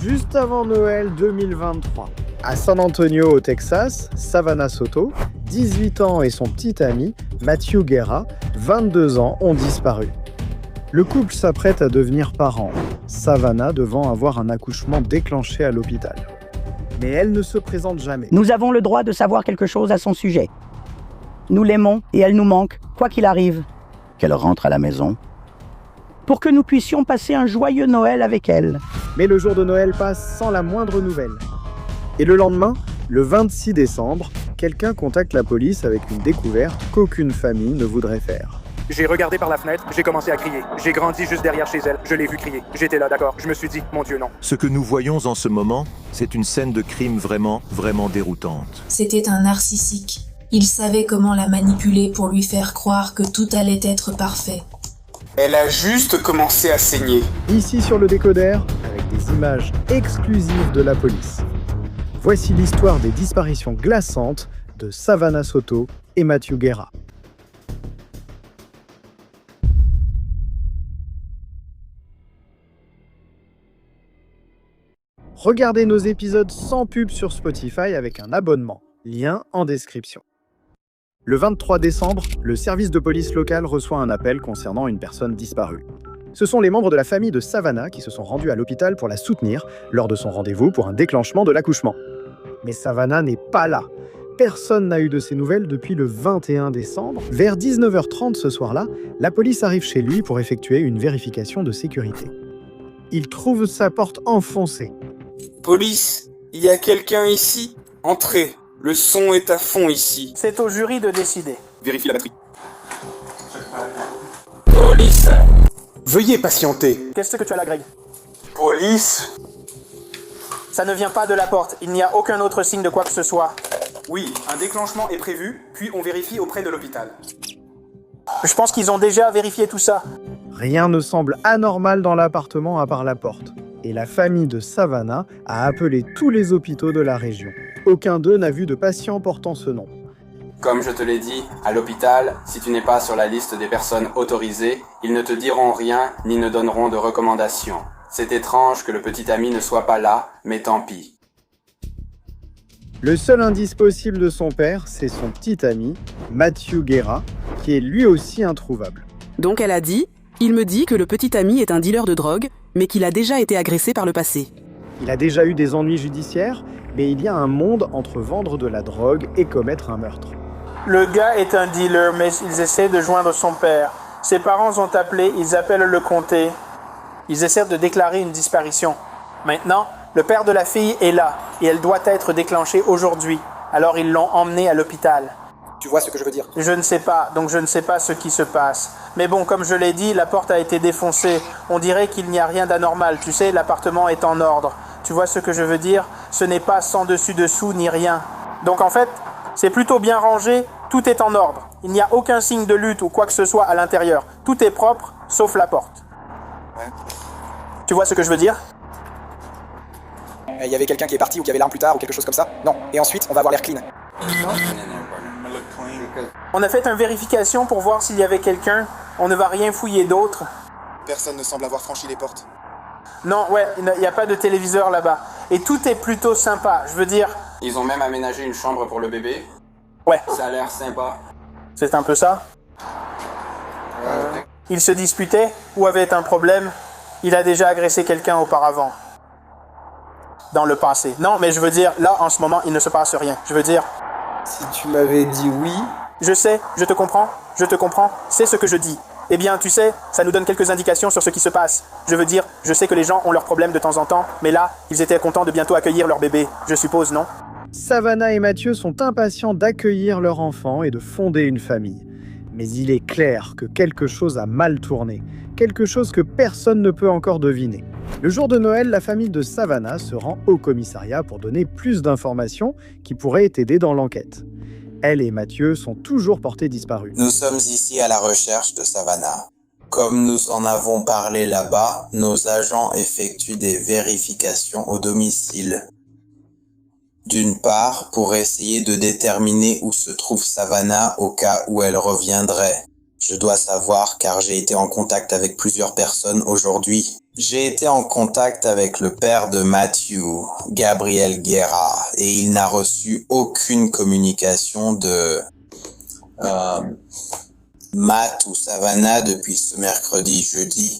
Juste avant Noël 2023, à San Antonio au Texas, Savannah Soto, 18 ans et son petit ami, Matthew Guerra, 22 ans, ont disparu. Le couple s'apprête à devenir parents, Savannah devant avoir un accouchement déclenché à l'hôpital. Mais elle ne se présente jamais. Nous avons le droit de savoir quelque chose à son sujet. Nous l'aimons et elle nous manque, quoi qu'il arrive. Qu'elle rentre à la maison. Pour que nous puissions passer un joyeux Noël avec elle. Mais le jour de Noël passe sans la moindre nouvelle. Et le lendemain, le 26 décembre, quelqu'un contacte la police avec une découverte qu'aucune famille ne voudrait faire. J'ai regardé par la fenêtre, j'ai commencé à crier. J'ai grandi juste derrière chez elle, je l'ai vu crier. J'étais là, d'accord, je me suis dit, mon Dieu, non. Ce que nous voyons en ce moment, c'est une scène de crime vraiment déroutante. C'était un narcissique. Il savait comment la manipuler pour lui faire croire que tout allait être parfait. Elle a juste commencé à saigner. Ici sur le décodeur, avec des images exclusives de la police. Voici l'histoire des disparitions glaçantes de Savannah Soto et Matthew Guerra. Regardez nos épisodes sans pub sur Spotify avec un abonnement. Lien en description. Le 23 décembre, le service de police local reçoit un appel concernant une personne disparue. Ce sont les membres de la famille de Savannah qui se sont rendus à l'hôpital pour la soutenir lors de son rendez-vous pour un déclenchement de l'accouchement. Mais Savannah n'est pas là. Personne n'a eu de ses nouvelles depuis le 21 décembre. Vers 19h30 ce soir-là, la police arrive chez lui pour effectuer une vérification de sécurité. Il trouve sa porte enfoncée. Police, il y a quelqu'un ici? Entrez, le son est à fond ici. C'est au jury de décider. Vérifie la batterie. Police! Veuillez patienter. Qu'est-ce que tu as là, Greg? Police? Ça ne vient pas de la porte. Il n'y a aucun autre signe de quoi que ce soit. Oui, un déclenchement est prévu, puis on vérifie auprès de l'hôpital. Je pense qu'ils ont déjà vérifié tout ça. Rien ne semble anormal dans l'appartement à part la porte. Et la famille de Savannah a appelé tous les hôpitaux de la région. Aucun d'eux n'a vu de patient portant ce nom. Comme je te l'ai dit, à l'hôpital, si tu n'es pas sur la liste des personnes autorisées, ils ne te diront rien ni ne donneront de recommandations. C'est étrange que le petit ami ne soit pas là, mais tant pis. Le seul indice possible de son père, c'est son petit ami, Matthew Guerra, qui est lui aussi introuvable. Donc elle a dit, il me dit que le petit ami est un dealer de drogue, mais qu'il a déjà été agressé par le passé. Il a déjà eu des ennuis judiciaires, mais il y a un monde entre vendre de la drogue et commettre un meurtre. Le gars est un dealer, mais ils essaient de joindre son père. Ses parents ont appelé, ils appellent le comté. Ils essaient de déclarer une disparition. Maintenant, le père de la fille est là, et elle doit être déclenchée aujourd'hui. Alors ils l'ont emmenée à l'hôpital. Tu vois ce que je veux dire? Je ne sais pas, donc je ne sais pas ce qui se passe. Mais bon, comme je l'ai dit, la porte a été défoncée. On dirait qu'il n'y a rien d'anormal. Tu sais, l'appartement est en ordre. Tu vois ce que je veux dire? Ce n'est pas sans dessus-dessous ni rien. Donc en fait, c'est plutôt bien rangé, tout est en ordre. Il n'y a aucun signe de lutte ou quoi que ce soit à l'intérieur. Tout est propre, sauf la porte. Ouais. Tu vois ce que je veux dire? Il y avait quelqu'un qui est parti ou qui avait l'arme plus tard ou quelque chose comme ça? Non. Et ensuite, on va avoir l'air clean. On a fait une vérification pour voir s'il y avait quelqu'un. On ne va rien fouiller d'autre. Personne ne semble avoir franchi les portes. Non, ouais, il n'y a pas de téléviseur là-bas. Et tout est plutôt sympa, je veux dire... Ils ont même aménagé une chambre pour le bébé. Ouais. Ça a l'air sympa. C'est un peu ça. Il se disputait ou avait un problème. Il a déjà agressé quelqu'un auparavant. Dans le passé. Non, mais je veux dire, là, en ce moment, il ne se passe rien. Je veux dire... Si tu m'avais dit oui... Je sais, je te comprends, c'est ce que je dis. Eh bien, tu sais, ça nous donne quelques indications sur ce qui se passe. Je veux dire, je sais que les gens ont leurs problèmes de temps en temps, mais là, ils étaient contents de bientôt accueillir leur bébé, je suppose, non? Savannah et Matthew sont impatients d'accueillir leur enfant et de fonder une famille. Mais il est clair que quelque chose a mal tourné, quelque chose que personne ne peut encore deviner. Le jour de Noël, la famille de Savannah se rend au commissariat pour donner plus d'informations qui pourraient aider dans l'enquête. Elle et Matthew sont toujours portés disparus. Nous sommes ici à la recherche de Savannah. Comme nous en avons parlé là-bas, nos agents effectuent des vérifications au domicile. D'une part, pour essayer de déterminer où se trouve Savannah au cas où elle reviendrait. Je dois savoir car j'ai été en contact avec plusieurs personnes aujourd'hui. J'ai été en contact avec le père de Matthew, Gabriel Guerra, et il n'a reçu aucune communication de Matt ou Savannah depuis ce jeudi.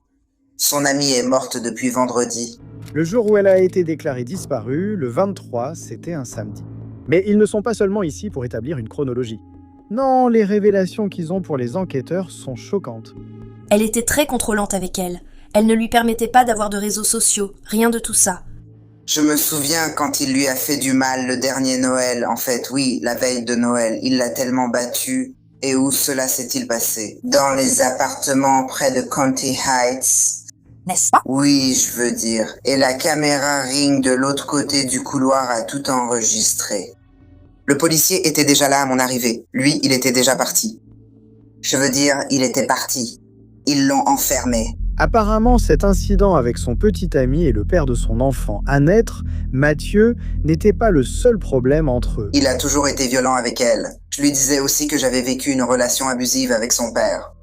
Son amie est morte depuis vendredi. Le jour où elle a été déclarée disparue, le 23, c'était un samedi. Mais ils ne sont pas seulement ici pour établir une chronologie. Non, les révélations qu'ils ont pour les enquêteurs sont choquantes. Elle était très contrôlante avec elle. Elle ne lui permettait pas d'avoir de réseaux sociaux, rien de tout ça. Je me souviens quand il lui a fait du mal le dernier Noël. En fait, oui, la veille de Noël, il l'a tellement battue. Et où cela s'est-il passé? Dans les appartements près de County Heights. N'est-ce pas? Oui, je veux dire. Et la caméra Ring de l'autre côté du couloir a tout enregistré. Le policier était déjà là à mon arrivée. Lui, il était déjà parti. Je veux dire, il était parti. Ils l'ont enfermé. Apparemment, cet incident avec son petit ami et le père de son enfant à naître, Mathieu, n'était pas le seul problème entre eux. Il a toujours été violent avec elle. Je lui disais aussi que j'avais vécu une relation abusive avec son père.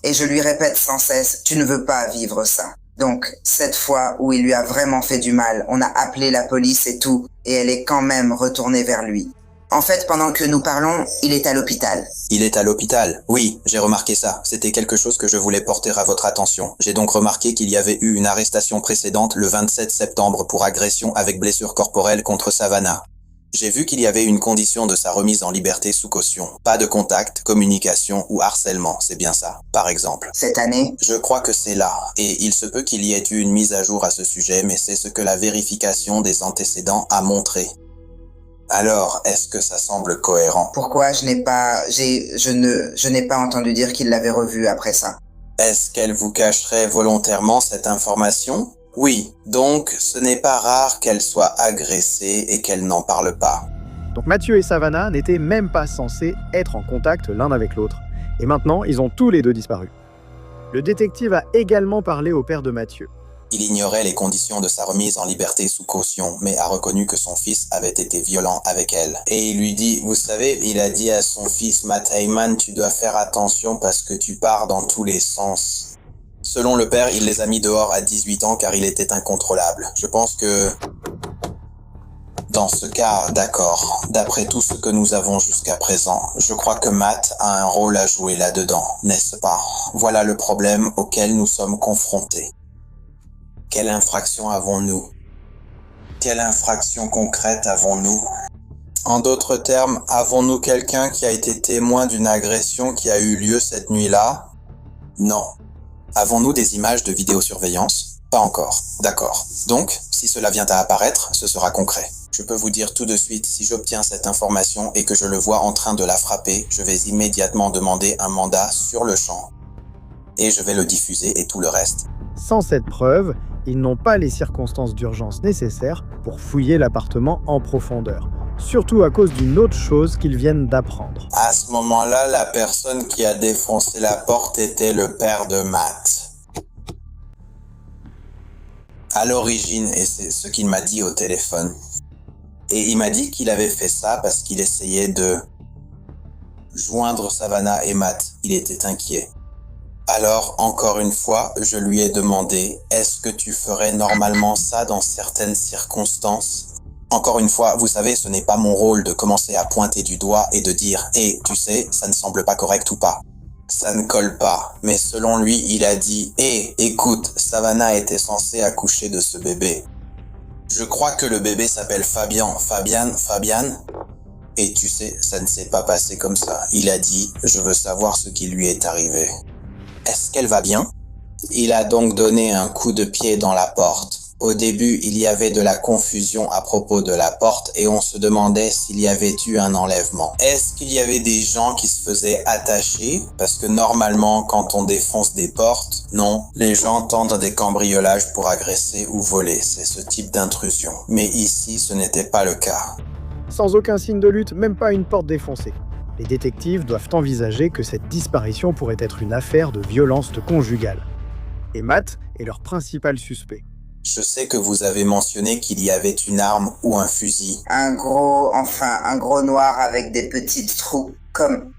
Et je lui répète sans cesse, tu ne veux pas vivre ça. Donc, cette fois où il lui a vraiment fait du mal, on a appelé la police et tout, et elle est quand même retournée vers lui. En fait, pendant que nous parlons, il est à l'hôpital. Il est à l'hôpital? Oui, j'ai remarqué ça. C'était quelque chose que je voulais porter à votre attention. J'ai donc remarqué qu'il y avait eu une arrestation précédente le 27 septembre pour agression avec blessure corporelle contre Savannah. J'ai vu qu'il y avait une condition de sa remise en liberté sous caution. Pas de contact, communication ou harcèlement, c'est bien ça, par exemple. Cette année? Je crois que c'est là, et il se peut qu'il y ait eu une mise à jour à ce sujet, mais c'est ce que la vérification des antécédents a montré. Alors, est-ce que ça semble cohérent? Pourquoi je n'ai pas entendu dire qu'il l'avait revue après ça? Est-ce qu'elle vous cacherait volontairement cette information? Oui, donc ce n'est pas rare qu'elle soit agressée et qu'elle n'en parle pas. Donc Mathieu et Savannah n'étaient même pas censés être en contact l'un avec l'autre. Et maintenant, ils ont tous les deux disparu. Le détective a également parlé au père de Mathieu. Il ignorait les conditions de sa remise en liberté sous caution, mais a reconnu que son fils avait été violent avec elle. Et il lui dit, vous savez, il a dit à son fils Matt Heyman, tu dois faire attention parce que tu pars dans tous les sens. Selon le père, il les a mis dehors à 18 ans car il était incontrôlable. Je pense que... Dans ce cas, d'accord. D'après tout ce que nous avons jusqu'à présent, je crois que Matt a un rôle à jouer là-dedans, n'est-ce pas? Voilà le problème auquel nous sommes confrontés. Quelle infraction avons-nous? Quelle infraction concrète avons-nous? En d'autres termes, avons-nous quelqu'un qui a été témoin d'une agression qui a eu lieu cette nuit-là? Non. Avons-nous des images de vidéosurveillance? Pas encore. D'accord. Donc, si cela vient à apparaître, ce sera concret. Je peux vous dire tout de suite, si j'obtiens cette information et que je le vois en train de la frapper, je vais immédiatement demander un mandat sur le champ. Et je vais le diffuser et tout le reste. Sans cette preuve, ils n'ont pas les circonstances d'urgence nécessaires pour fouiller l'appartement en profondeur. Surtout à cause d'une autre chose qu'ils viennent d'apprendre. À ce moment-là, la personne qui a défoncé la porte était le père de Matt. À l'origine, et c'est ce qu'il m'a dit au téléphone. Et il m'a dit qu'il avait fait ça parce qu'il essayait de joindre Savannah et Matt. Il était inquiet. Alors, encore une fois, je lui ai demandé, est-ce que tu ferais normalement ça dans certaines circonstances? Encore une fois, vous savez, ce n'est pas mon rôle de commencer à pointer du doigt et de dire « Eh, tu sais, ça ne semble pas correct ou pas ». Ça ne colle pas, mais selon lui, il a dit « Eh, écoute, Savannah était censée accoucher de ce bébé. Je crois que le bébé s'appelle Fabian. Fabian ?» Et tu sais, ça ne s'est pas passé comme ça. Il a dit « Je veux savoir ce qui lui est arrivé. » Est-ce qu'elle va bien? Il a donc donné un coup de pied dans la porte. Au début, il y avait de la confusion à propos de la porte et on se demandait s'il y avait eu un enlèvement. Est-ce qu'il y avait des gens qui se faisaient attacher? Parce que normalement, quand on défonce des portes, non, les gens tentent des cambriolages pour agresser ou voler. C'est ce type d'intrusion. Mais ici, ce n'était pas le cas. Sans aucun signe de lutte, même pas une porte défoncée. Les détectives doivent envisager que cette disparition pourrait être une affaire de violence conjugale. Et Matt est leur principal suspect. Je sais que vous avez mentionné qu'il y avait une arme ou un fusil. Un gros noir avec des petits trous, comme...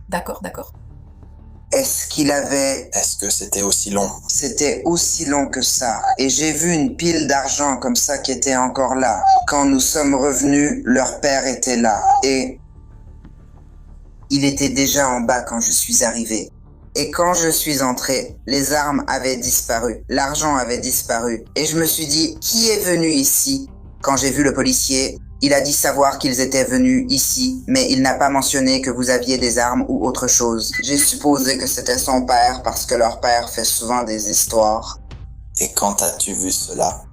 D'accord. Est-ce qu'il avait... Est-ce que c'était aussi long? C'était aussi long que ça. Et j'ai vu une pile d'argent comme ça qui était encore là. Quand nous sommes revenus, leur père était là. Et... il était déjà en bas quand je suis arrivé. Et quand je suis entré, les armes avaient disparu. L'argent avait disparu. Et je me suis dit, qui est venu ici? Quand j'ai vu le policier, il a dit savoir qu'ils étaient venus ici, mais il n'a pas mentionné que vous aviez des armes ou autre chose. J'ai supposé que c'était son père parce que leur père fait souvent des histoires. Et quand as-tu vu cela?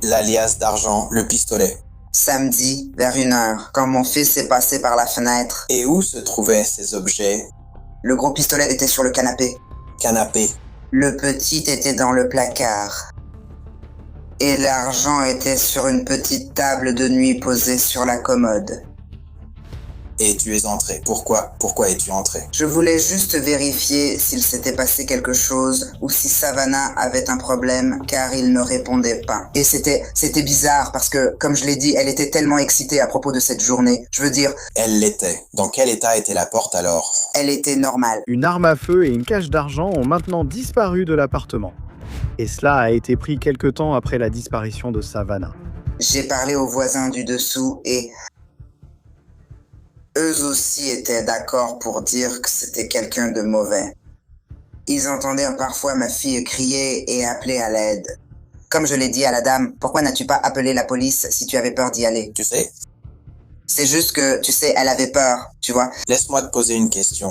L'alias d'argent, le pistolet. Samedi, vers 1h, quand mon fils est passé par la fenêtre. Et où se trouvaient ces objets? Le gros pistolet était sur le canapé. Canapé. Le petit était dans le placard. Et l'argent était sur une petite table de nuit posée sur la commode. Et tu es entré. Pourquoi es-tu entré? Je voulais juste vérifier s'il s'était passé quelque chose ou si Savannah avait un problème car il ne répondait pas. Et c'était bizarre parce que, comme je l'ai dit, elle était tellement excitée à propos de cette journée. Je veux dire... Elle l'était. Dans quel état était la porte alors? Elle était normale. Une arme à feu et une cache d'argent ont maintenant disparu de l'appartement. Et cela a été pris quelque temps après la disparition de Savannah. J'ai parlé aux voisins du dessous et... eux aussi étaient d'accord pour dire que c'était quelqu'un de mauvais. Ils entendaient parfois ma fille crier et appeler à l'aide. Comme je l'ai dit à la dame, pourquoi n'as-tu pas appelé la police si tu avais peur d'y aller? Tu sais? C'est juste que, tu sais, elle avait peur, tu vois. Laisse-moi te poser une question.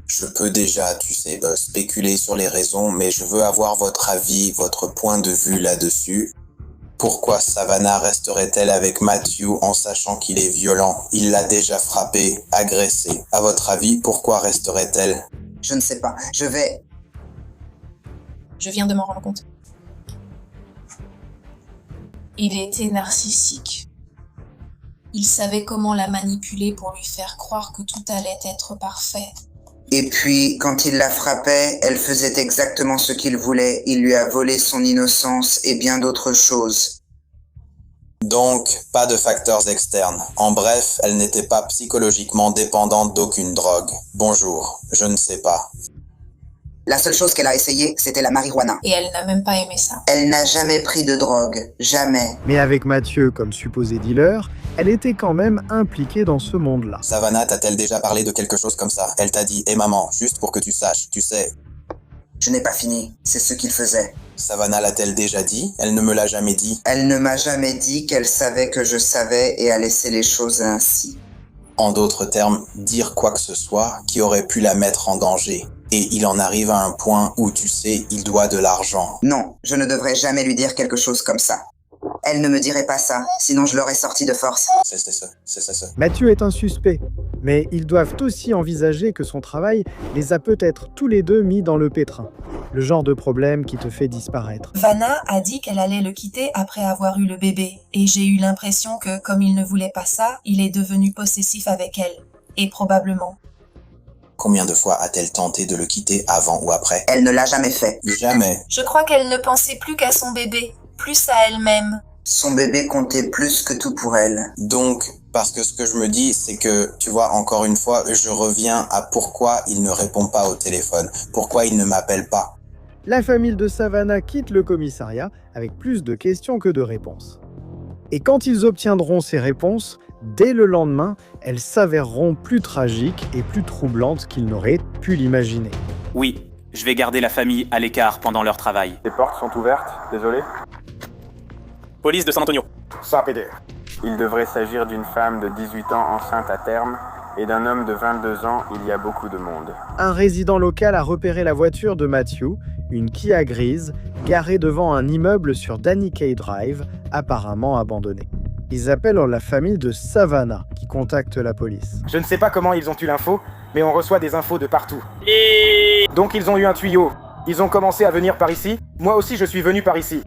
Je peux déjà, tu sais, spéculer sur les raisons, mais je veux avoir votre avis, votre point de vue là-dessus. Pourquoi Savannah resterait-elle avec Matthew en sachant qu'il est violent? Il l'a déjà frappé, agressé. À votre avis, pourquoi resterait-elle? Je ne sais pas. Je viens de m'en rendre compte. Il était narcissique. Il savait comment la manipuler pour lui faire croire que tout allait être parfait. Et puis, quand il la frappait, elle faisait exactement ce qu'il voulait. Il lui a volé son innocence et bien d'autres choses. Donc, pas de facteurs externes. En bref, elle n'était pas psychologiquement dépendante d'aucune drogue. Bonjour, je ne sais pas. La seule chose qu'elle a essayé, c'était la marijuana. Et elle n'a même pas aimé ça. Elle n'a jamais pris de drogue. Jamais. Mais avec Mathieu comme supposé dealer, elle était quand même impliquée dans ce monde-là. Savannah t'a-t-elle déjà parlé de quelque chose comme ça? Elle t'a dit « Eh maman, juste pour que tu saches, tu sais. » Je n'ai pas fini. C'est ce qu'il faisait. Savannah l'a-t-elle déjà dit? Elle ne me l'a jamais dit. Elle ne m'a jamais dit qu'elle savait que je savais et a laissé les choses ainsi. En d'autres termes, dire quoi que ce soit qui aurait pu la mettre en danger. Et il en arrive à un point où, tu sais, il doit de l'argent. Non, je ne devrais jamais lui dire quelque chose comme ça. Elle ne me dirait pas ça, sinon je l'aurais sorti de force. C'est ça. Mathieu est un suspect, mais ils doivent aussi envisager que son travail les a peut-être tous les deux mis dans le pétrin. Le genre de problème qui te fait disparaître. Vanna a dit qu'elle allait le quitter après avoir eu le bébé, et j'ai eu l'impression que, comme il ne voulait pas ça, il est devenu possessif avec elle. Et probablement. Combien de fois a-t-elle tenté de le quitter avant ou après? Elle ne l'a jamais fait. Jamais. Je crois qu'elle ne pensait plus qu'à son bébé, plus à elle-même. Son bébé comptait plus que tout pour elle. Donc, parce que ce que je me dis, c'est que, tu vois, encore une fois, je reviens à pourquoi il ne répond pas au téléphone. Pourquoi il ne m'appelle pas. La famille de Savannah quitte le commissariat avec plus de questions que de réponses. Et quand ils obtiendront ces réponses, dès le lendemain, elles s'avéreront plus tragiques et plus troublantes qu'ils n'auraient pu l'imaginer. Oui, je vais garder la famille à l'écart pendant leur travail. Les portes sont ouvertes, désolé. Police de San Antonio. Ça PD. Il devrait s'agir d'une femme de 18 ans enceinte à terme et d'un homme de 22 ans, il y a beaucoup de monde. Un résident local a repéré la voiture de Matthew, une Kia grise, garée devant un immeuble sur Danny Kaye Drive, apparemment abandonné. Ils appellent la famille de Savannah, qui contacte la police. Je ne sais pas comment ils ont eu l'info, mais on reçoit des infos de partout. Donc ils ont eu un tuyau. Ils ont commencé à venir par ici. Moi aussi je suis venu par ici.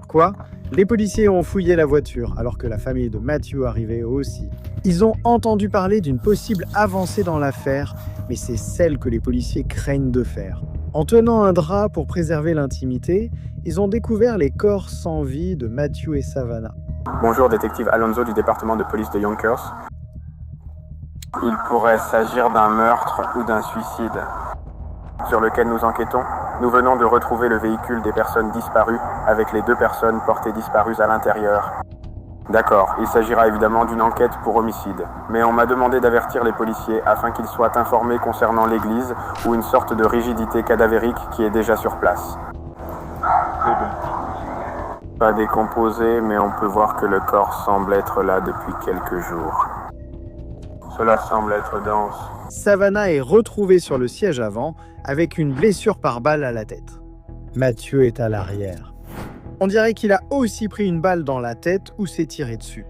Quoi? Les policiers ont fouillé la voiture, alors que la famille de Matthew arrivait aussi. Ils ont entendu parler d'une possible avancée dans l'affaire, mais c'est celle que les policiers craignent de faire. En tenant un drap pour préserver l'intimité, ils ont découvert les corps sans vie de Matthew et Savannah. Bonjour, détective Alonso du département de police de Yonkers. Il pourrait s'agir d'un meurtre ou d'un suicide. Sur lequel nous enquêtons, nous venons de retrouver le véhicule des personnes disparues avec les 2 personnes portées disparues à l'intérieur. D'accord, il s'agira évidemment d'une enquête pour homicide, mais on m'a demandé d'avertir les policiers afin qu'ils soient informés concernant l'église ou une sorte de rigidité cadavérique qui est déjà sur place. Pas décomposé, mais on peut voir que le corps semble être là depuis quelques jours. Cela semble être dense. Savannah est retrouvée sur le siège avant avec une blessure par balle à la tête. Mathieu est à l'arrière. On dirait qu'il a aussi pris une balle dans la tête ou s'est tiré dessus.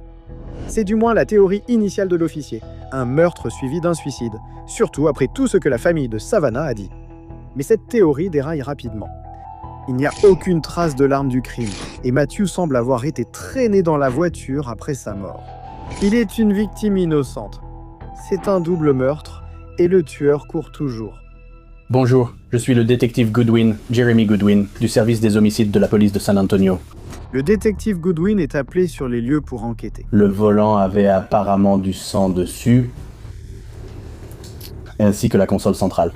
C'est du moins la théorie initiale de l'officier, un meurtre suivi d'un suicide, surtout après tout ce que la famille de Savannah a dit. Mais cette théorie déraille rapidement. Il n'y a aucune trace de l'arme du crime, et Mathieu semble avoir été traîné dans la voiture après sa mort. Il est une victime innocente. C'est un double meurtre, et le tueur court toujours. Bonjour, je suis le détective Goodwin, Jeremy Goodwin, du service des homicides de la police de San Antonio. Le détective Goodwin est appelé sur les lieux pour enquêter. Le volant avait apparemment du sang dessus, ainsi que la console centrale.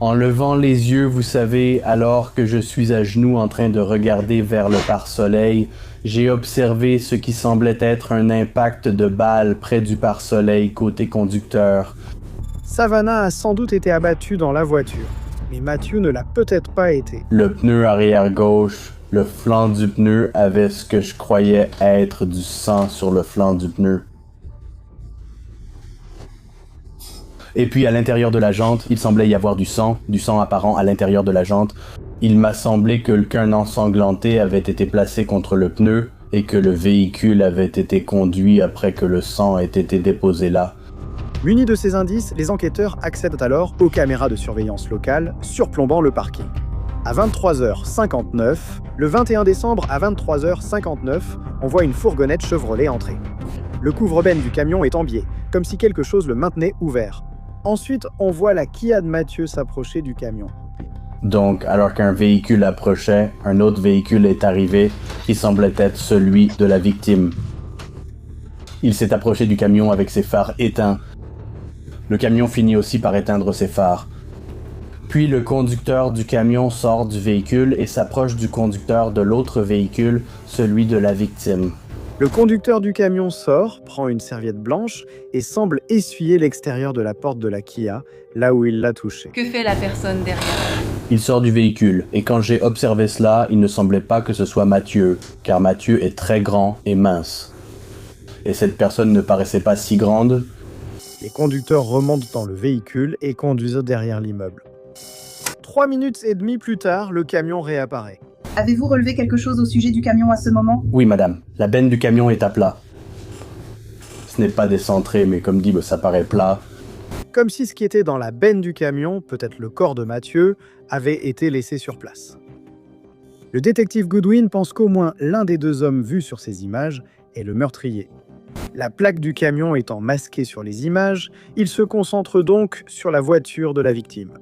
En levant les yeux, vous savez, alors que je suis à genoux en train de regarder vers le pare-soleil, j'ai observé ce qui semblait être un impact de balle près du pare-soleil côté conducteur. Savannah a sans doute été abattue dans la voiture, mais Mathieu ne l'a peut-être pas été. Le pneu arrière gauche, le flanc du pneu avait ce que je croyais être du sang sur le flanc du pneu. Et puis à l'intérieur de la jante, il semblait y avoir du sang apparent à l'intérieur de la jante. Il m'a semblé que quelqu'un ensanglanté avait été placé contre le pneu et que le véhicule avait été conduit après que le sang ait été déposé là. Munis de ces indices, les enquêteurs accèdent alors aux caméras de surveillance locales surplombant le parking. À 23h59, le 21 décembre à 23h59, on voit une fourgonnette Chevrolet entrer. Le couvre-benne du camion est en biais, comme si quelque chose le maintenait ouvert. Ensuite, on voit la Kia de Mathieu s'approcher du camion. Donc, alors qu'un véhicule approchait, un autre véhicule est arrivé qui semblait être celui de la victime. Il s'est approché du camion avec ses phares éteints. Le camion finit aussi par éteindre ses phares. Puis le conducteur du camion sort du véhicule et s'approche du conducteur de l'autre véhicule, celui de la victime. Le conducteur du camion sort, prend une serviette blanche et semble essuyer l'extérieur de la porte de la Kia, là où il l'a touché. Que fait la personne derrière? Il sort du véhicule, et quand j'ai observé cela, il ne semblait pas que ce soit Mathieu, car Mathieu est très grand et mince. Et cette personne ne paraissait pas si grande. Les conducteurs remontent dans le véhicule et conduisent derrière l'immeuble. 3 minutes et demie plus tard, le camion réapparaît. Avez-vous relevé quelque chose au sujet du camion à ce moment? Oui, madame. La benne du camion est à plat. Ce n'est pas décentré, mais comme dit, ça paraît plat. Comme si ce qui était dans la benne du camion, peut-être le corps de Mathieu, avait été laissé sur place. Le détective Goodwin pense qu'au moins l'un des 2 hommes vus sur ces images est le meurtrier. La plaque du camion étant masquée sur les images, il se concentre donc sur la voiture de la victime.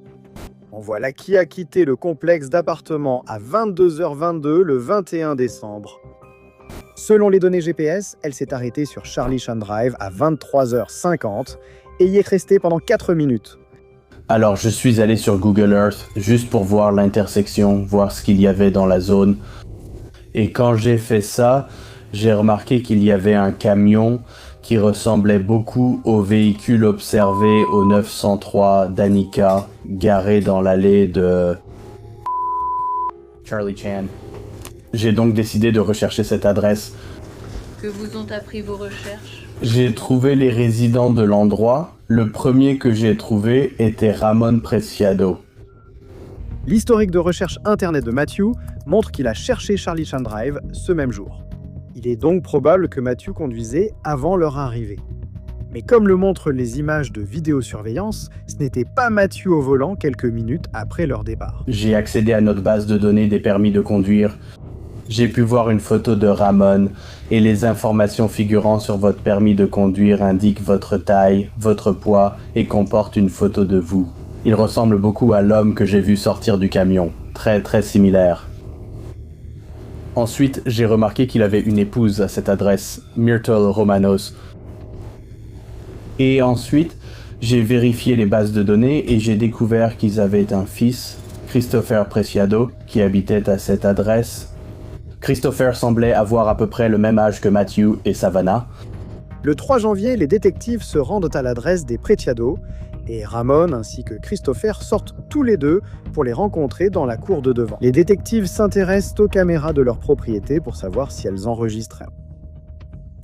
On voit la Kia quitter le complexe d'appartements à 22h22 le 21 décembre. Selon les données GPS, elle s'est arrêtée sur Charlie Chan Drive à 23h50 et y est restée pendant 4 minutes. Alors je suis allé sur Google Earth juste pour voir l'intersection, voir ce qu'il y avait dans la zone. Et quand j'ai fait ça, j'ai remarqué qu'il y avait un camion qui ressemblait beaucoup au véhicule observé au 903 Danica, garé dans l'allée de Charlie Chan. J'ai donc décidé de rechercher cette adresse. Que vous ont appris vos recherches? J'ai trouvé les résidents de l'endroit. Le premier que j'ai trouvé était Ramon Preciado. L'historique de recherche internet de Matthew montre qu'il a cherché Charlie Chan Drive ce même jour. Il est donc probable que Matthew conduisait avant leur arrivée. Mais comme le montrent les images de vidéosurveillance, ce n'était pas Matthew au volant quelques minutes après leur départ. J'ai accédé à notre base de données des permis de conduire. J'ai pu voir une photo de Ramon et les informations figurant sur votre permis de conduire indiquent votre taille, votre poids et comportent une photo de vous. Il ressemble beaucoup à l'homme que j'ai vu sortir du camion. Très très similaire. Ensuite, j'ai remarqué qu'il avait une épouse à cette adresse, Myrtle Romanos. Et ensuite, j'ai vérifié les bases de données et j'ai découvert qu'ils avaient un fils, Christopher Preciado, qui habitait à cette adresse. Christopher semblait avoir à peu près le même âge que Matthew et Savannah. Le 3 janvier, les détectives se rendent à l'adresse des Preciado et Ramon ainsi que Christopher sortent tous les deux pour les rencontrer dans la cour de devant. Les détectives s'intéressent aux caméras de leur propriété pour savoir si elles enregistraient.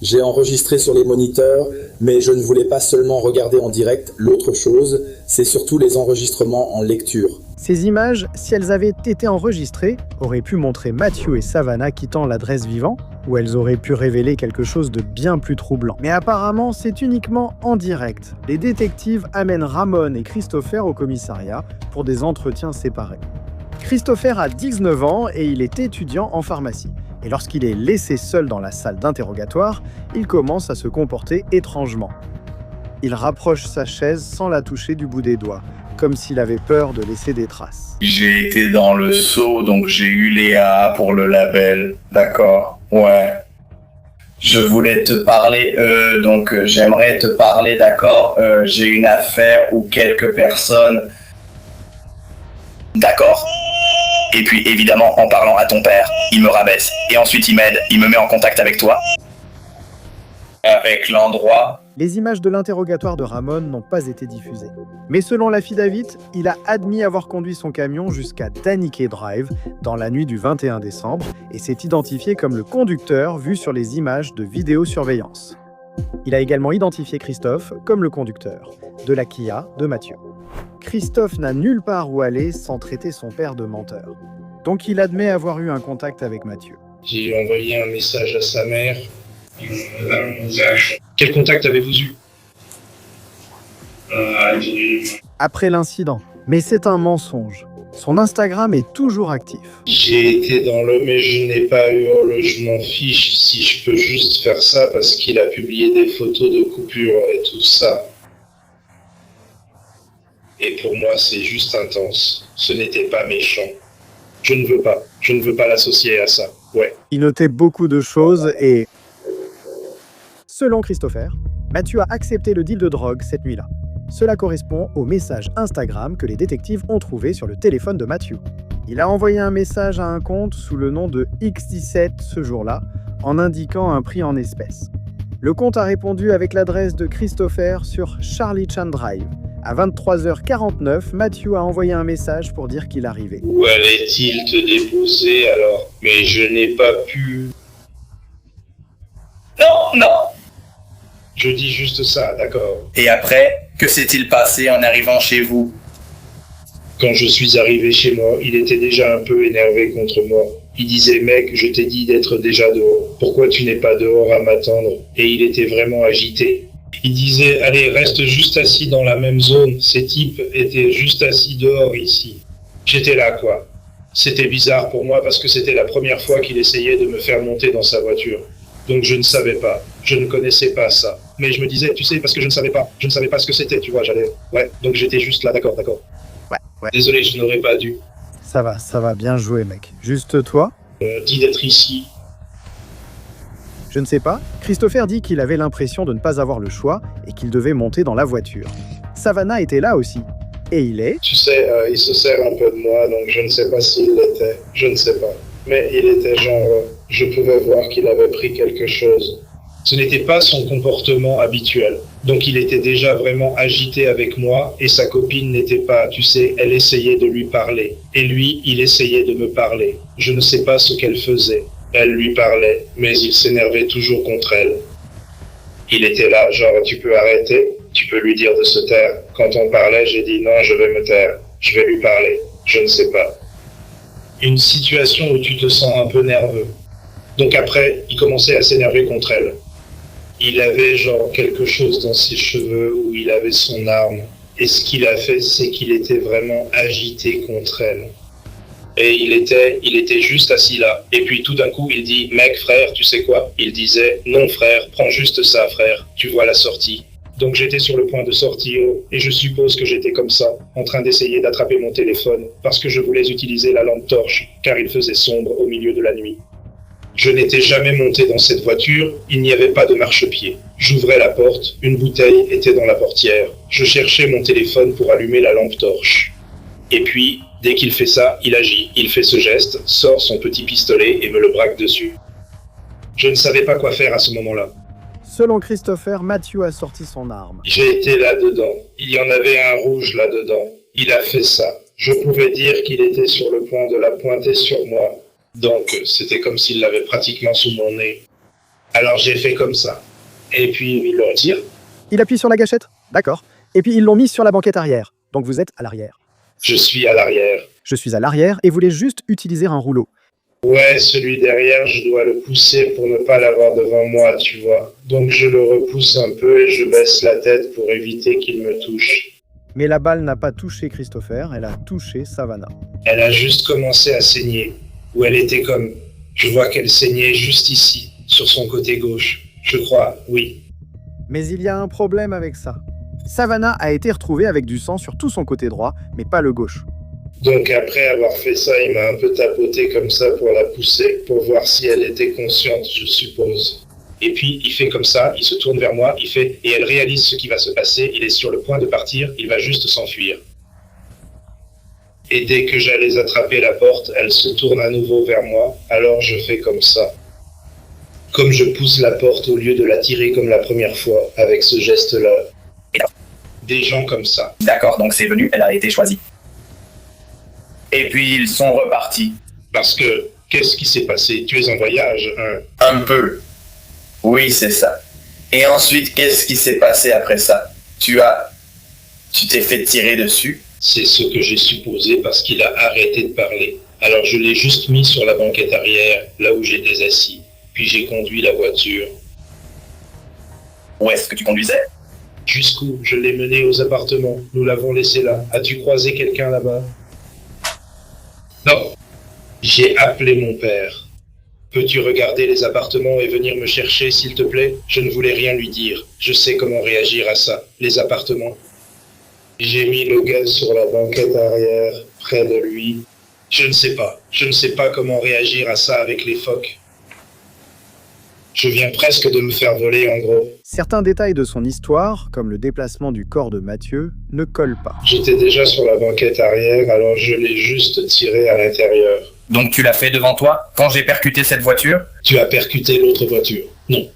J'ai enregistré sur les moniteurs, mais je ne voulais pas seulement regarder en direct. L'autre chose, c'est surtout les enregistrements en lecture. Ces images, si elles avaient été enregistrées, auraient pu montrer Matthew et Savannah quittant l'adresse vivant, ou elles auraient pu révéler quelque chose de bien plus troublant. Mais apparemment, c'est uniquement en direct. Les détectives amènent Ramon et Christopher au commissariat pour des entretiens séparés. Christopher a 19 ans et il est étudiant en pharmacie. Et lorsqu'il est laissé seul dans la salle d'interrogatoire, il commence à se comporter étrangement. Il rapproche sa chaise sans la toucher du bout des doigts, comme s'il avait peur de laisser des traces. J'ai été dans le seau, donc j'ai eu Léa pour le label. D'accord, ouais. Je voulais te parler, j'aimerais te parler, d'accord. J'ai une affaire où quelques personnes... D'accord. Et puis évidemment, en parlant à ton père, il me rabaisse. Et ensuite il m'aide, il me met en contact avec toi. Avec l'endroit. Les images de l'interrogatoire de Ramon n'ont pas été diffusées. Mais selon l'affidavit, il a admis avoir conduit son camion jusqu'à Daniquay Drive dans la nuit du 21 décembre et s'est identifié comme le conducteur vu sur les images de vidéosurveillance. Il a également identifié Christophe comme le conducteur de la Kia de Matthew. Christophe n'a nulle part où aller sans traiter son père de menteur. Donc il admet avoir eu un contact avec Matthew. J'ai envoyé un message à sa mère. Quel contact avez-vous eu? Après l'incident. Mais c'est un mensonge. Son Instagram est toujours actif. J'ai été dans le... mais je n'ai pas eu... je m'en fiche si je peux juste faire ça parce qu'il a publié des photos de coupures et tout ça. Et pour moi, c'est juste intense. Ce n'était pas méchant. Je ne veux pas l'associer à ça. Ouais. Il notait beaucoup de choses et... Selon Christopher, Matthew a accepté le deal de drogue cette nuit-là. Cela correspond au message Instagram que les détectives ont trouvé sur le téléphone de Matthew. Il a envoyé un message à un compte sous le nom de X17 ce jour-là, en indiquant un prix en espèces. Le compte a répondu avec l'adresse de Christopher sur Charlie Chan Drive. À 23h49, Matthew a envoyé un message pour dire qu'il arrivait. Où allait-il te déposer alors? Mais je n'ai pas pu... Non. Je dis juste ça, d'accord. Et après, que s'est-il passé en arrivant chez vous? Quand je suis arrivé chez moi, il était déjà un peu énervé contre moi. Il disait, mec, je t'ai dit d'être déjà dehors. Pourquoi tu n'es pas dehors à m'attendre? Et il était vraiment agité. Il disait, allez, reste juste assis dans la même zone. Ces types étaient juste assis dehors ici. J'étais là, quoi. C'était bizarre pour moi parce que c'était la première fois qu'il essayait de me faire monter dans sa voiture. Donc je ne savais pas. Je ne connaissais pas ça. Mais je me disais, tu sais, parce que je ne savais pas ce que c'était, tu vois, ouais, donc j'étais juste là, d'accord. Ouais. Désolé, je n'aurais pas dû. Ça va, bien joué, mec. Juste toi? Dis d'être ici. Je ne sais pas. Christopher dit qu'il avait l'impression de ne pas avoir le choix et qu'il devait monter dans la voiture. Savannah était là aussi. Et il est... Tu sais, il se sert un peu de moi, donc je ne sais pas s'il l'était. Je ne sais pas. Mais il était genre... je pouvais voir qu'il avait pris quelque chose. Ce n'était pas son comportement habituel. Donc il était déjà vraiment agité avec moi et sa copine n'était pas, tu sais, elle essayait de lui parler. Et lui, il essayait de me parler. Je ne sais pas ce qu'elle faisait. Elle lui parlait, mais il s'énervait toujours contre elle. Il était là, genre, tu peux arrêter, tu peux lui dire de se taire. Quand on parlait, j'ai dit non, je vais me taire, je vais lui parler, je ne sais pas. Une situation où tu te sens un peu nerveux. Donc après, il commençait à s'énerver contre elle. Il avait genre quelque chose dans ses cheveux où il avait son arme. Et ce qu'il a fait, c'est qu'il était vraiment agité contre elle. Et il était juste assis là. Et puis tout d'un coup, il dit « Mec, frère, tu sais quoi ?» Il disait « Non, frère, prends juste ça, frère. Tu vois la sortie. » Donc j'étais sur le point de sortir, et je suppose que j'étais comme ça, en train d'essayer d'attraper mon téléphone, parce que je voulais utiliser la lampe torche, car il faisait sombre au milieu de la nuit. Je n'étais jamais monté dans cette voiture, il n'y avait pas de marchepied. J'ouvrais la porte, une bouteille était dans la portière. Je cherchais mon téléphone pour allumer la lampe torche. Et puis, dès qu'il fait ça, il agit. Il fait ce geste, sort son petit pistolet et me le braque dessus. Je ne savais pas quoi faire à ce moment-là. Selon Christopher, Matthew a sorti son arme. J'ai été là-dedans. Il y en avait un rouge là-dedans. Il a fait ça. Je pouvais dire qu'il était sur le point de la pointer sur moi. Donc, c'était comme s'il l'avait pratiquement sous mon nez. Alors j'ai fait comme ça. Et puis, il le retire. Il appuie sur la gâchette. D'accord. Et puis ils l'ont mis sur la banquette arrière. Donc vous êtes à l'arrière. Je suis à l'arrière. Je suis à l'arrière et voulais juste utiliser un rouleau. Ouais, celui derrière, je dois le pousser pour ne pas l'avoir devant moi, tu vois. Donc je le repousse un peu et je baisse la tête pour éviter qu'il me touche. Mais la balle n'a pas touché Christopher, elle a touché Savannah. Elle a juste commencé à saigner. Ou elle était comme... Je vois qu'elle saignait juste ici, sur son côté gauche. Je crois, oui. Mais il y a un problème avec ça. Savannah a été retrouvée avec du sang sur tout son côté droit, mais pas le gauche. Donc après avoir fait ça, il m'a un peu tapoté comme ça pour la pousser, pour voir si elle était consciente, je suppose. Et puis il fait comme ça, il se tourne vers moi, il fait, et elle réalise ce qui va se passer, il est sur le point de partir, il va juste s'enfuir. Et dès que j'allais attraper la porte, elle se tourne à nouveau vers moi, alors je fais comme ça. Comme je pousse la porte au lieu de la tirer comme la première fois, avec ce geste-là. Des gens comme ça. D'accord, donc c'est venu, elle a été choisie. Et puis ils sont repartis. Parce que, qu'est-ce qui s'est passé? Tu es en voyage, hein? Un peu. Oui, c'est ça. Et ensuite, qu'est-ce qui s'est passé après ça? Tu t'es fait tirer dessus? C'est ce que j'ai supposé parce qu'il a arrêté de parler. Alors je l'ai juste mis sur la banquette arrière, là où j'étais assis. Puis j'ai conduit la voiture. Où est-ce que tu conduisais? Jusqu'où? Je l'ai mené aux appartements. Nous l'avons laissé là. As-tu croisé quelqu'un là-bas? Non. J'ai appelé mon père. Peux-tu regarder les appartements et venir me chercher, s'il te plaît? Je ne voulais rien lui dire. Je sais comment réagir à ça. Les appartements. J'ai mis le gaz sur la banquette arrière, près de lui. Je ne sais pas. Je ne sais pas comment réagir à ça avec les phoques. Je viens presque de me faire voler, en gros. Certains détails de son histoire, comme le déplacement du corps de Mathieu, ne collent pas. J'étais déjà sur la banquette arrière, alors je l'ai juste tiré à l'intérieur. Donc tu l'as fait devant toi, quand j'ai percuté cette voiture? Tu as percuté l'autre voiture. Non.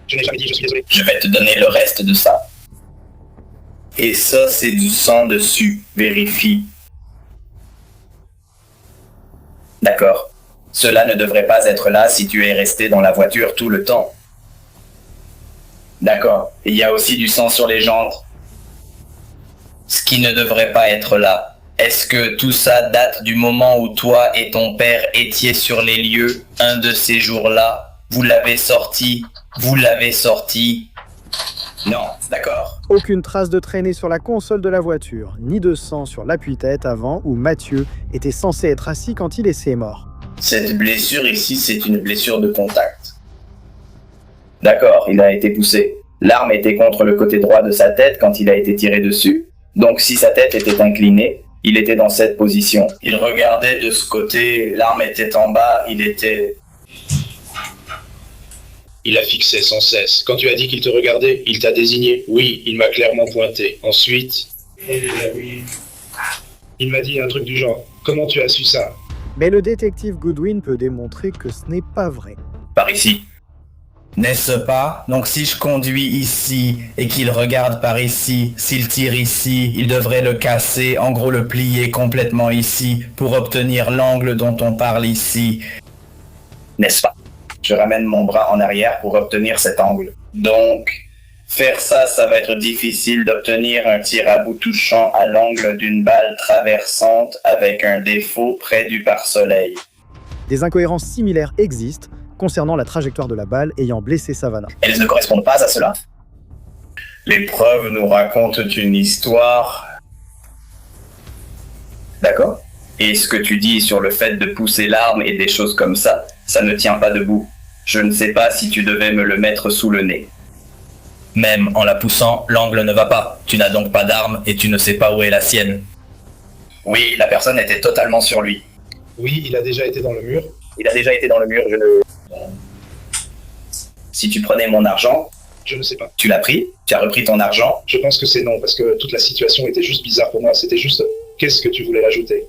Je n'ai jamais dit, je suis désolé. Je vais te donner le reste de ça. Et ça, c'est du sang dessus. Vérifie. D'accord. Cela ne devrait pas être là si tu es resté dans la voiture tout le temps. D'accord. Il y a aussi du sang sur les jantes. Ce qui ne devrait pas être là. Est-ce que tout ça date du moment où toi et ton père étiez sur les lieux, un de ces jours-là? Vous l'avez sorti? Non, d'accord. Aucune trace de traînée sur la console de la voiture, ni de sang sur l'appui-tête avant où Mathieu était censé être assis quand il est mort. Cette blessure ici, c'est une blessure de contact. D'accord, il a été poussé. L'arme était contre le côté droit de sa tête quand il a été tiré dessus. Donc si sa tête était inclinée, il était dans cette position. Il regardait de ce côté, l'arme était en bas, Il a fixé sans cesse. Quand tu as dit qu'il te regardait, il t'a désigné. Oui, il m'a clairement pointé. Ensuite... Il m'a dit un truc du genre. Comment tu as su ça? Mais le détective Goodwin peut démontrer que ce n'est pas vrai. Par ici. N'est-ce pas? Donc si je conduis ici et qu'il regarde par ici, s'il tire ici, il devrait le casser, en gros le plier complètement ici, pour obtenir l'angle dont on parle ici. N'est-ce pas? Je ramène mon bras en arrière pour obtenir cet angle. Donc, faire ça, ça va être difficile d'obtenir un tir à bout touchant à l'angle d'une balle traversante avec un défaut près du pare-soleil. Des incohérences similaires existent concernant la trajectoire de la balle ayant blessé Savannah. Elles ne correspondent pas à cela. Les preuves nous racontent une histoire. D'accord? Et ce que tu dis sur le fait de pousser l'arme et des choses comme ça, ça ne tient pas debout. Je ne sais pas si tu devais me le mettre sous le nez. Même en la poussant, l'angle ne va pas. Tu n'as donc pas d'arme et tu ne sais pas où est la sienne. Oui, la personne était totalement sur lui. Oui, il a déjà été dans le mur. Il a déjà été dans le mur, je ne... Si tu prenais mon argent... Je ne sais pas. Tu l'as pris? Tu as repris ton argent? Je pense que c'est non, parce que toute la situation était juste bizarre pour moi. C'était juste, qu'est-ce que tu voulais ajouter?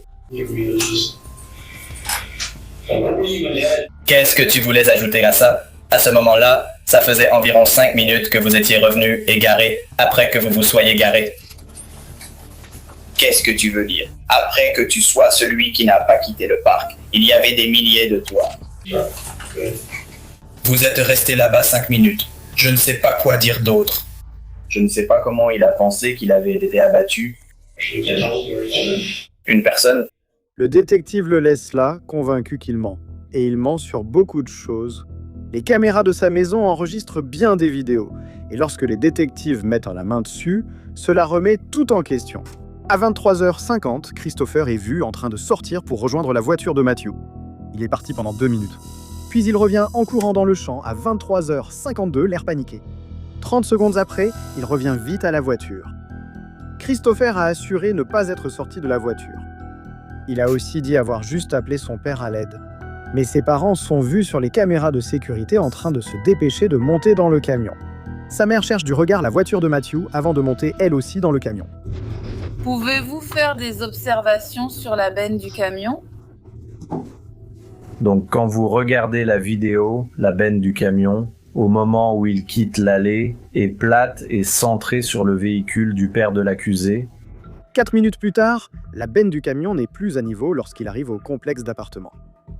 Qu'est-ce que tu voulais ajouter à ça? À ce moment-là, ça faisait environ 5 minutes que vous étiez revenu et garé après que vous vous soyez garé. Qu'est-ce que tu veux dire? Après que tu sois celui qui n'a pas quitté le parc, il y avait des milliers de toi. Vous êtes resté là-bas 5 minutes. Je ne sais pas quoi dire d'autre. Je ne sais pas comment il a pensé qu'il avait été abattu. Une personne? Le détective le laisse là, convaincu qu'il ment. Et il ment sur beaucoup de choses. Les caméras de sa maison enregistrent bien des vidéos. Et lorsque les détectives mettent la main dessus, cela remet tout en question. À 23h50, Christopher est vu en train de sortir pour rejoindre la voiture de Matthew. Il est parti pendant 2 minutes. Puis il revient en courant dans le champ à 23h52, l'air paniqué. 30 secondes après, il revient vite à la voiture. Christopher a assuré ne pas être sorti de la voiture. Il a aussi dit avoir juste appelé son père à l'aide. Mais ses parents sont vus sur les caméras de sécurité en train de se dépêcher de monter dans le camion. Sa mère cherche du regard la voiture de Matthew avant de monter elle aussi dans le camion. Pouvez-vous faire des observations sur la benne du camion? Donc quand vous regardez la vidéo, la benne du camion, au moment où il quitte l'allée, est plate et centrée sur le véhicule du père de l'accusé. 4 minutes plus tard, la benne du camion n'est plus à niveau lorsqu'il arrive au complexe d'appartements.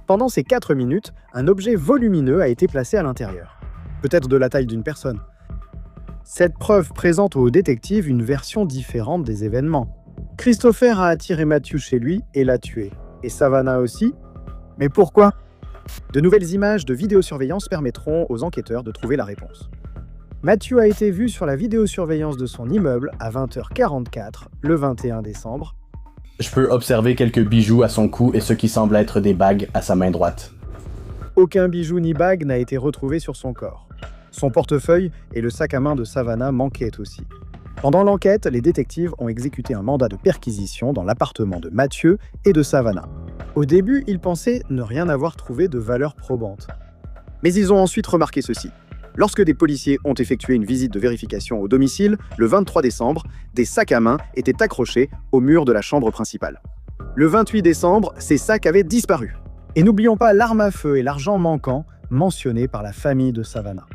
Pendant ces 4 minutes, un objet volumineux a été placé à l'intérieur. Peut-être de la taille d'une personne. Cette preuve présente au détective une version différente des événements. Christopher a attiré Matthew chez lui et l'a tué. Et Savannah aussi. Mais pourquoi? De nouvelles images de vidéosurveillance permettront aux enquêteurs de trouver la réponse. Matthew a été vu sur la vidéosurveillance de son immeuble à 20h44, le 21 décembre. Je peux observer quelques bijoux à son cou et ce qui semble être des bagues à sa main droite. Aucun bijou ni bague n'a été retrouvé sur son corps. Son portefeuille et le sac à main de Savannah manquaient aussi. Pendant l'enquête, les détectives ont exécuté un mandat de perquisition dans l'appartement de Matthew et de Savannah. Au début, ils pensaient ne rien avoir trouvé de valeur probante. Mais ils ont ensuite remarqué ceci. Lorsque des policiers ont effectué une visite de vérification au domicile, le 23 décembre, des sacs à main étaient accrochés au mur de la chambre principale. Le 28 décembre, ces sacs avaient disparu. Et n'oublions pas l'arme à feu et l'argent manquant mentionnés par la famille de Savannah.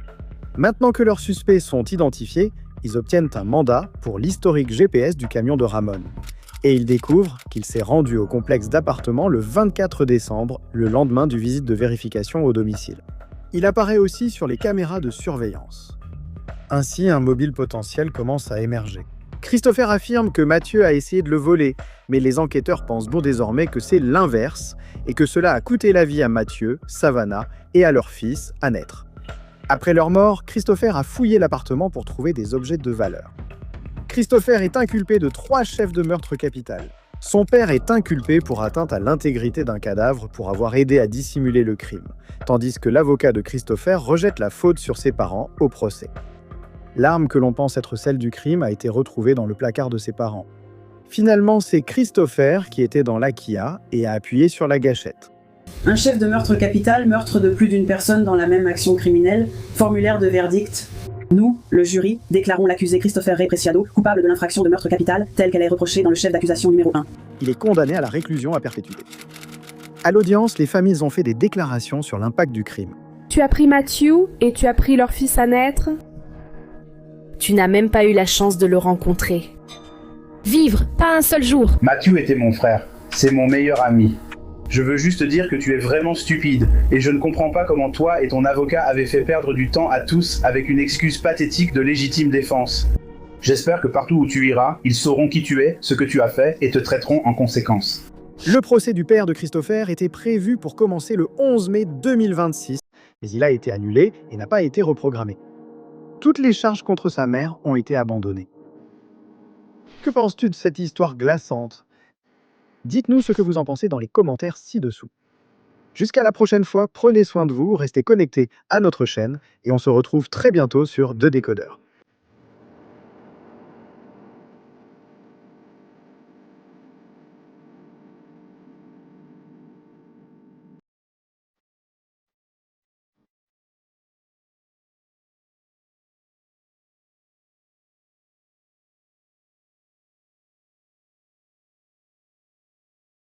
Maintenant que leurs suspects sont identifiés, ils obtiennent un mandat pour l'historique GPS du camion de Ramon. Et ils découvrent qu'il s'est rendu au complexe d'appartements le 24 décembre, le lendemain du visite de vérification au domicile. Il apparaît aussi sur les caméras de surveillance. Ainsi, un mobile potentiel commence à émerger. Christopher affirme que Matthew a essayé de le voler, mais les enquêteurs pensent bon désormais que c'est l'inverse et que cela a coûté la vie à Matthew, Savannah et à leur fils à naître. Après leur mort, Christopher a fouillé l'appartement pour trouver des objets de valeur. Christopher est inculpé de 3 chefs de meurtre capital. Son père est inculpé pour atteinte à l'intégrité d'un cadavre pour avoir aidé à dissimuler le crime, tandis que l'avocat de Christopher rejette la faute sur ses parents au procès. L'arme que l'on pense être celle du crime a été retrouvée dans le placard de ses parents. Finalement, c'est Christopher qui était dans la Kia et a appuyé sur la gâchette. Un chef de meurtre capital, meurtre de plus d'une personne dans la même action criminelle, formulaire de verdict. Nous, le jury, déclarons l'accusé Christopher Ray Preciado coupable de l'infraction de meurtre capital telle qu'elle est reprochée dans le chef d'accusation numéro 1. Il est condamné à la réclusion à perpétuité. À l'audience, les familles ont fait des déclarations sur l'impact du crime. Tu as pris Matthew et tu as pris leur fils à naître. Tu n'as même pas eu la chance de le rencontrer. Vivre, pas un seul jour. Matthew était mon frère. C'est mon meilleur ami. Je veux juste dire que tu es vraiment stupide, et je ne comprends pas comment toi et ton avocat avez fait perdre du temps à tous avec une excuse pathétique de légitime défense. J'espère que partout où tu iras, ils sauront qui tu es, ce que tu as fait, et te traiteront en conséquence. Le procès du père de Christopher était prévu pour commencer le 11 mai 2026, mais il a été annulé et n'a pas été reprogrammé. Toutes les charges contre sa mère ont été abandonnées. Que penses-tu de cette histoire glaçante ? Dites-nous ce que vous en pensez dans les commentaires ci-dessous. Jusqu'à la prochaine fois, prenez soin de vous, restez connectés à notre chaîne et on se retrouve très bientôt sur The Décodeur.